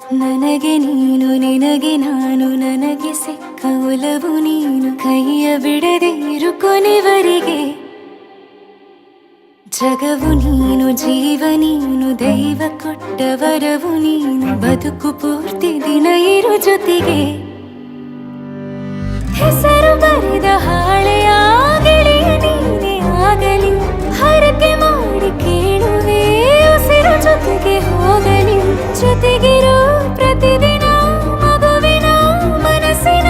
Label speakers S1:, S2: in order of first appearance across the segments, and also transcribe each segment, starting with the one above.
S1: ನನಗೆ ನೀನು ನಿನಗೆ ನಾನು ನನಗೆ ಸಿಕ್ಕ ಒಲವು ನೀನು ಕೈಯ ಬಿಡದೆ ಇರು ಕೊನೆವರೆಗೆ ಜಗವು ನೀನು ಜೀವ ನೀನು ದೈವ ಕೊಟ್ಟ ವರವು ನೀನು ಬದುಕು ಪೂರ್ತಿ ದಿನ ಇರು ಜೊತೆಗೆ ಹೆಸರು ಬರೆದ ಹಾಳೆಯ ಗೆಳೆಯ ನೀನೇ ಆಗಲಿ ಹರಕೆ ಮಾಡಿ ಕೇಳುವೆ ಉಸಿರು ಜೊತೆಗೆ ಹೋಗಲಿ ಜೊತೆಗಿರೋ ಪ್ರತಿದಿನ ಮಗುವಿನ ಮನಸ್ಸಿನ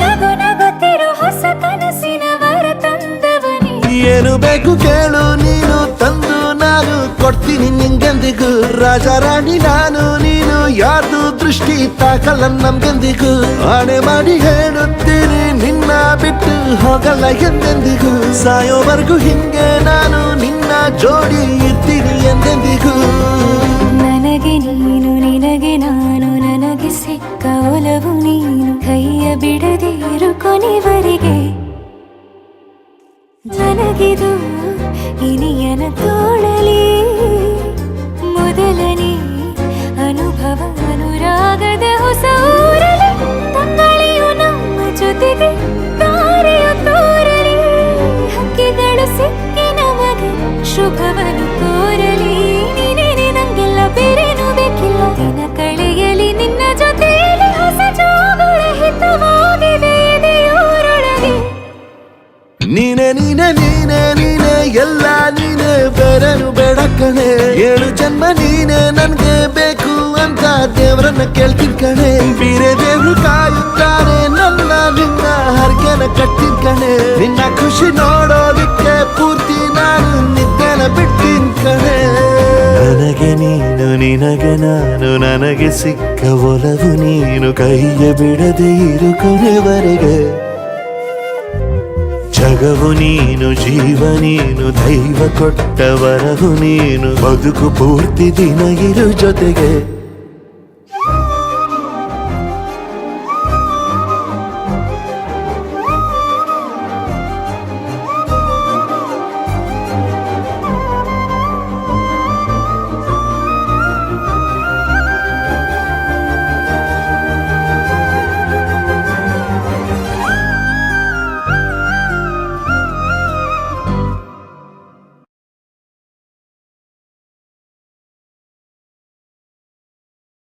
S1: ನಗು ನಗುತ್ತಿರೋ ಹೊಸ ಕನಸಿನ ವರ ತಂದವನೇ
S2: ಏನು ಬೇಕು ಕೇಳು ನೀನು ತಂದು ನಾನು ಕೊಡ್ತೀನಿ ನಿಂಗೆಂದಿಗೂ ರಾಜ ರಾಣಿ ನಾನು ನೀನು ಯಾರ್ದು ದೃಷ್ಟಿ ತಾಕಲ್ಲ ನಮ್ಗೆಂದಿಗೂ ಆಣೆ ಮಾಡಿ ಹೇಳುತ್ತೀನಿ ನಿನ್ನ ಬಿಟ್ಟು ಹೋಗಲ್ಲ ಎಂದೆಂದಿಗೂ ಸಾಯೋವರೆಗೂ ಹಿಂಗೆ ನಾನು ನಿನ್ನ ಜೋಡಿ ಇರ್ತೀನಿ ಎಂದೆಂದಿಗೂ
S1: ನನಗೆ ನೀನು ನಿನಗೆ ನಾನು ನನಗೆ ಸಿಕ್ಕ ಒಲವು ನೀನು ಕೈಯ ಬಿಡದೆ ಇರು ಕೊನೆವರೆಗೆ ನನಗಿದು ಇನಿಯನ ತೋಳಲಿ ಮೊದಲನೇ ಅನುಭವ ಅನುರಾಗದ ಹೊಸ ಊರಲಿ ತಂಗಳಿಯು ನಮ್ಮ ಜೊತೆಗೆ ತಾರೆಯು ತೋರಲಿ ಹಕ್ಕಿಗಳು ಸಿಕ್ಕಿ ನಮಗೆ ಶುಭವನ್ನು ಕೋರಲಿ ನೀನೇ ನಂಗೆಲ್ಲ ಬೇರೇನು ಬೇಕಿಲ್ಲ ದಿನ ಕಳೆಯಲಿ ನಿನ್ನ ಜೊತೆಯಲ್ಲಿ ಹೊಸ ಜೋಗುಳ ಹಿತವಾಗಿದೆ ಎದೆಯೂರೊಳಗೆ
S2: ನೀನೆ ನೀನೆ ನೀನೆ ನೀನೆ ಎಲ್ಲ ನೀನೆ ಬೇರೆನು ಬೇಡ ಕಣೆ 7 ಜನ್ಮ ನೀನೆ ನನ್ಗೆ ಬೇಕು ಅಂತ ದೇವ್ರನ್ನ ಕೇಳ್ತೀನಿ ಕಣೆ ಬೇರೆ ದೇವ್ರು ಕಾಯುತ್ತಾರೆ ನನ್ನ ನಿನ್ನ ಹರ್ಗೆನ ಕಟ್ತೀನಿ ಕಣೆ ನಿನ್ನ ಖುಷಿ ನೋಡೋದಿಕ್ಕೆ ಪೂರ್ತಿ ನಾನು ನಿದ್ದೆನ ಬಿಡ್ತೀನಿ ಕಣೆ ನನಗೆ ನೀನು ನಿನಗೆ ನಾನು ನನಗೆ ಸಿಕ್ಕ ಒಲವು ನೀನು ಕೈಯ ಬಿಡದೆ ಇರು ಕೊನೆವರೆಗೆ ಜಗವು ನೀನು ಜೀವ ನೀನು ದೈವ ಕೊಟ್ಟ ವರವು ನೀನು ಬದುಕು ಪೂರ್ತಿ ದಿನ ಇರು ಜೊತೆಗೆ